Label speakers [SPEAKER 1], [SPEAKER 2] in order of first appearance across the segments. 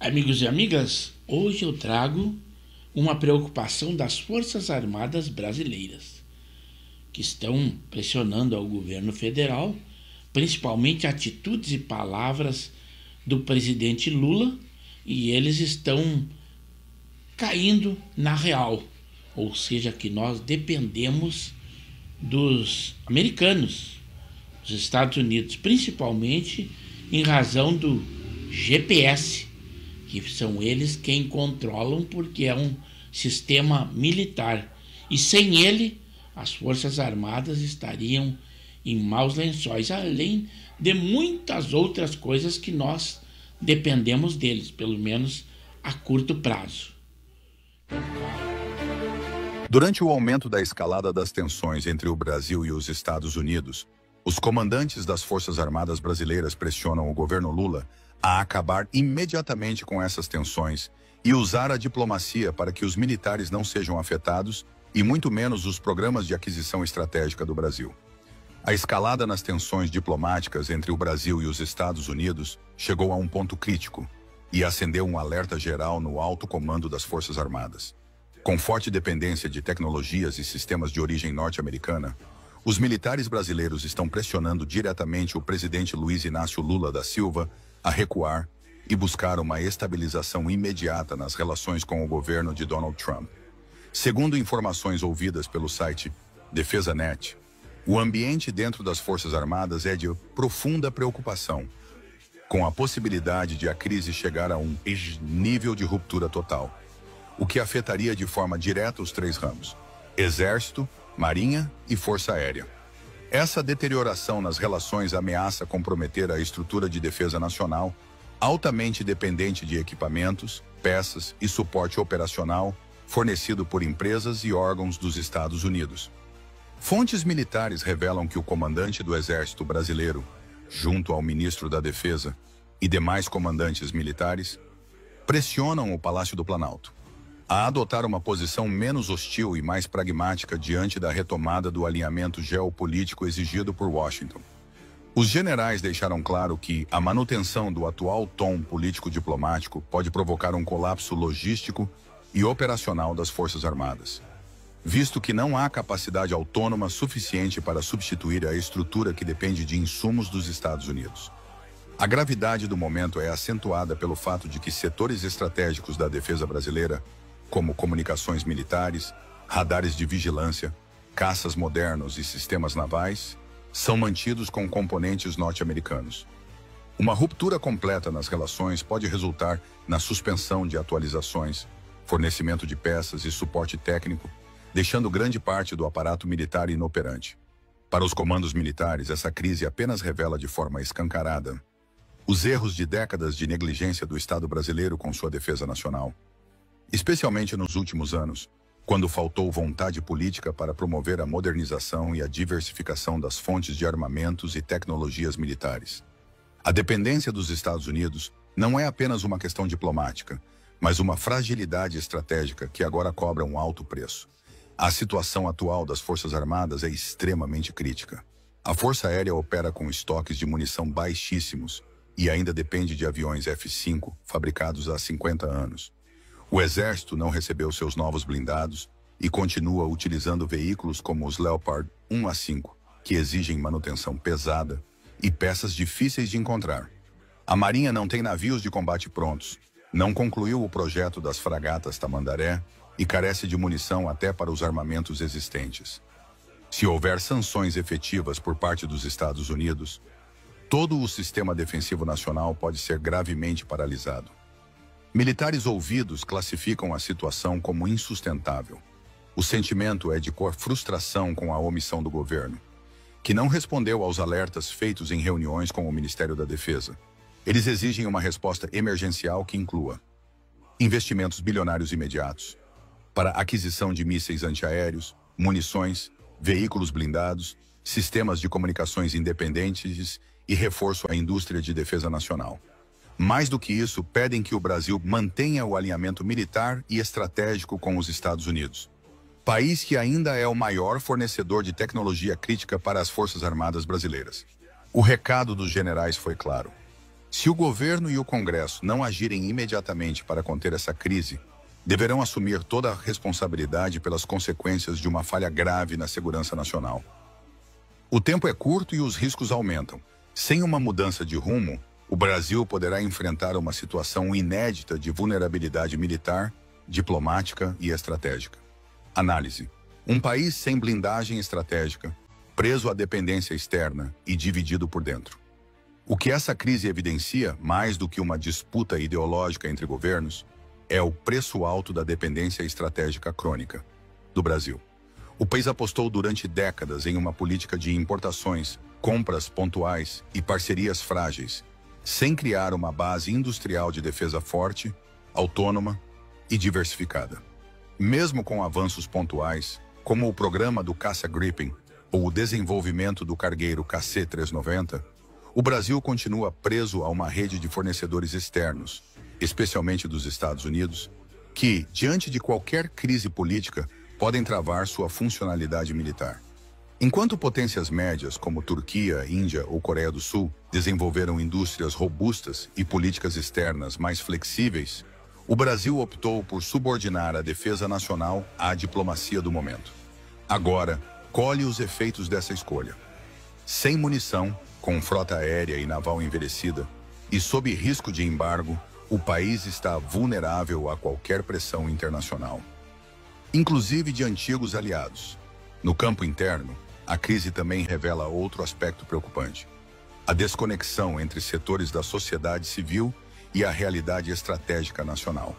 [SPEAKER 1] Amigos e amigas, hoje eu trago uma preocupação das Forças Armadas brasileiras, que estão pressionando ao governo federal, principalmente atitudes e palavras do presidente Lula, e eles estão caindo na real, ou seja, que nós dependemos dos americanos, dos Estados Unidos, principalmente em razão do GPS, que são eles quem controlam, porque é um sistema militar. E sem ele, as Forças Armadas estariam em maus lençóis, além de muitas outras coisas que nós dependemos deles, pelo menos a curto prazo.
[SPEAKER 2] Durante o aumento da escalada das tensões entre o Brasil e os Estados Unidos, os comandantes das Forças Armadas brasileiras pressionam o governo Lula a acabar imediatamente com essas tensões e usar a diplomacia para que os militares não sejam afetados e muito menos os programas de aquisição estratégica do Brasil. A escalada nas tensões diplomáticas entre o Brasil e os Estados Unidos chegou a um ponto crítico e acendeu um alerta geral no alto comando das Forças Armadas. Com forte dependência de tecnologias e sistemas de origem norte-americana, os militares brasileiros estão pressionando diretamente o presidente Luiz Inácio Lula da Silva a recuar e buscar uma estabilização imediata nas relações com o governo de Donald Trump. Segundo informações ouvidas pelo site DefesaNet, o ambiente dentro das Forças Armadas é de profunda preocupação, com a possibilidade de a crise chegar a um nível de ruptura total, o que afetaria de forma direta os três ramos: Exército, Marinha e Força Aérea. Essa deterioração nas relações ameaça comprometer a estrutura de defesa nacional, altamente dependente de equipamentos, peças e suporte operacional fornecido por empresas e órgãos dos Estados Unidos. Fontes militares revelam que o comandante do Exército brasileiro, junto ao ministro da Defesa e demais comandantes militares, pressionam o Palácio do Planalto a adotar uma posição menos hostil e mais pragmática diante da retomada do alinhamento geopolítico exigido por Washington. Os generais deixaram claro que a manutenção do atual tom político-diplomático pode provocar um colapso logístico e operacional das Forças Armadas, visto que não há capacidade autônoma suficiente para substituir a estrutura que depende de insumos dos Estados Unidos. A gravidade do momento é acentuada pelo fato de que setores estratégicos da defesa brasileira, como comunicações militares, radares de vigilância, caças modernos e sistemas navais, são mantidos com componentes norte-americanos. Uma ruptura completa nas relações pode resultar na suspensão de atualizações, fornecimento de peças e suporte técnico, deixando grande parte do aparato militar inoperante. Para os comandos militares, essa crise apenas revela de forma escancarada os erros de décadas de negligência do Estado brasileiro com sua defesa nacional, especialmente nos últimos anos, quando faltou vontade política para promover a modernização e a diversificação das fontes de armamentos e tecnologias militares. A dependência dos Estados Unidos não é apenas uma questão diplomática, mas uma fragilidade estratégica que agora cobra um alto preço. A situação atual das Forças Armadas é extremamente crítica. A Força Aérea opera com estoques de munição baixíssimos e ainda depende de aviões F-5 fabricados há 50 anos. O Exército não recebeu seus novos blindados e continua utilizando veículos como os Leopard 1 a 5, que exigem manutenção pesada e peças difíceis de encontrar. A Marinha não tem navios de combate prontos, não concluiu o projeto das fragatas Tamandaré e carece de munição até para os armamentos existentes. Se houver sanções efetivas por parte dos Estados Unidos, todo o sistema defensivo nacional pode ser gravemente paralisado. Militares ouvidos classificam a situação como insustentável. O sentimento é de frustração com a omissão do governo, que não respondeu aos alertas feitos em reuniões com o Ministério da Defesa. Eles exigem uma resposta emergencial que inclua investimentos bilionários imediatos para aquisição de mísseis antiaéreos, munições, veículos blindados, sistemas de comunicações independentes e reforço à indústria de defesa nacional. Mais do que isso, pedem que o Brasil mantenha o alinhamento militar e estratégico com os Estados Unidos, país que ainda é o maior fornecedor de tecnologia crítica para as Forças Armadas brasileiras. O recado dos generais foi claro: Se o governo e o Congresso não agirem imediatamente para conter essa crise, deverão assumir toda a responsabilidade pelas consequências de uma falha grave na segurança nacional. O tempo é curto e os riscos aumentam. Sem uma mudança de rumo, o Brasil poderá enfrentar uma situação inédita de vulnerabilidade militar, diplomática e estratégica. Análise: um país sem blindagem estratégica, preso à dependência externa e dividido por dentro. O que essa crise evidencia, mais do que uma disputa ideológica entre governos, é o preço alto da dependência estratégica crônica do Brasil. O país apostou durante décadas em uma política de importações, compras pontuais e parcerias frágeis, sem criar uma base industrial de defesa forte, autônoma e diversificada. Mesmo com avanços pontuais, como o programa do caça Gripen ou o desenvolvimento do cargueiro KC-390, o Brasil continua preso a uma rede de fornecedores externos, especialmente dos Estados Unidos, que, diante de qualquer crise política, podem travar sua funcionalidade militar. Enquanto potências médias como Turquia, Índia ou Coreia do Sul desenvolveram indústrias robustas e políticas externas mais flexíveis, o Brasil optou por subordinar a defesa nacional à diplomacia do momento. Agora, colhe os efeitos dessa escolha. Sem munição, com frota aérea e naval envelhecida, e sob risco de embargo, o país está vulnerável a qualquer pressão internacional, inclusive de antigos aliados. No campo interno, a crise também revela outro aspecto preocupante: a desconexão entre setores da sociedade civil e a realidade estratégica nacional.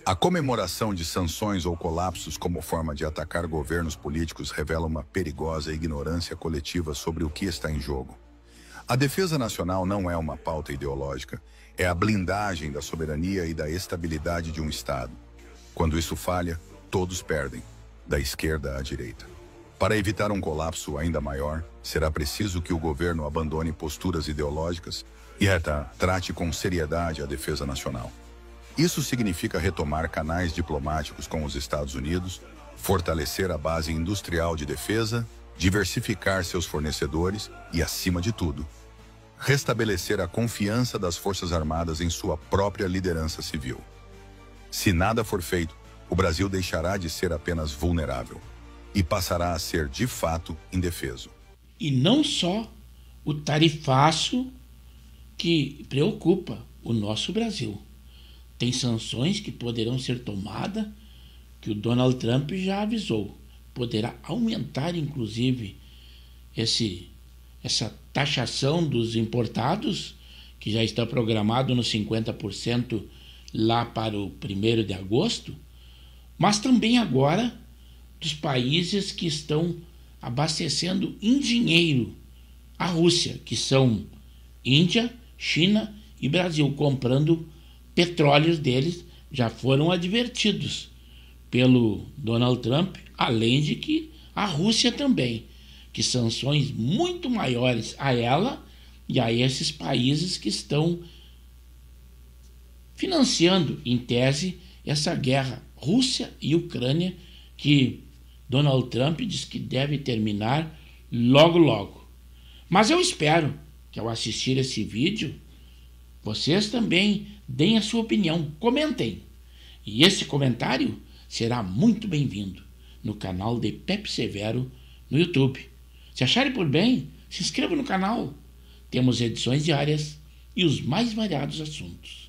[SPEAKER 2] A comemoração de sanções ou colapsos como forma de atacar governos políticos revela uma perigosa ignorância coletiva sobre o que está em jogo. A defesa nacional não é uma pauta ideológica, é a blindagem da soberania e da estabilidade de um Estado. Quando isso falha, todos perdem, da esquerda à direita. Para evitar um colapso ainda maior, será preciso que o governo abandone posturas ideológicas e trate com seriedade a defesa nacional. Isso significa retomar canais diplomáticos com os Estados Unidos, fortalecer a base industrial de defesa, diversificar seus fornecedores e, acima de tudo, restabelecer a confiança das Forças Armadas em sua própria liderança civil. Se nada for feito, o Brasil deixará de ser apenas vulnerável e passará a ser, de fato, indefeso.
[SPEAKER 1] E não só o tarifaço que preocupa o nosso Brasil. Tem sanções que poderão ser tomadas, que o Donald Trump já avisou. Poderá aumentar, inclusive, essa taxação dos importados, que já está programado nos 50% lá para o 1º de agosto, mas também agora dos países que estão abastecendo em dinheiro a Rússia, que são Índia, China e Brasil, comprando petróleos deles, já foram advertidos pelo Donald Trump, além de que a Rússia também, que sanções muito maiores a ela e a esses países que estão financiando, em tese, essa guerra Rússia e Ucrânia, que Donald Trump diz que deve terminar logo, logo. Mas eu espero que ao assistir esse vídeo, vocês também deem a sua opinião, comentem. E esse comentário será muito bem-vindo no canal de Pepe Severo no YouTube. Se acharem por bem, se inscreva no canal. Temos edições diárias e os mais variados assuntos.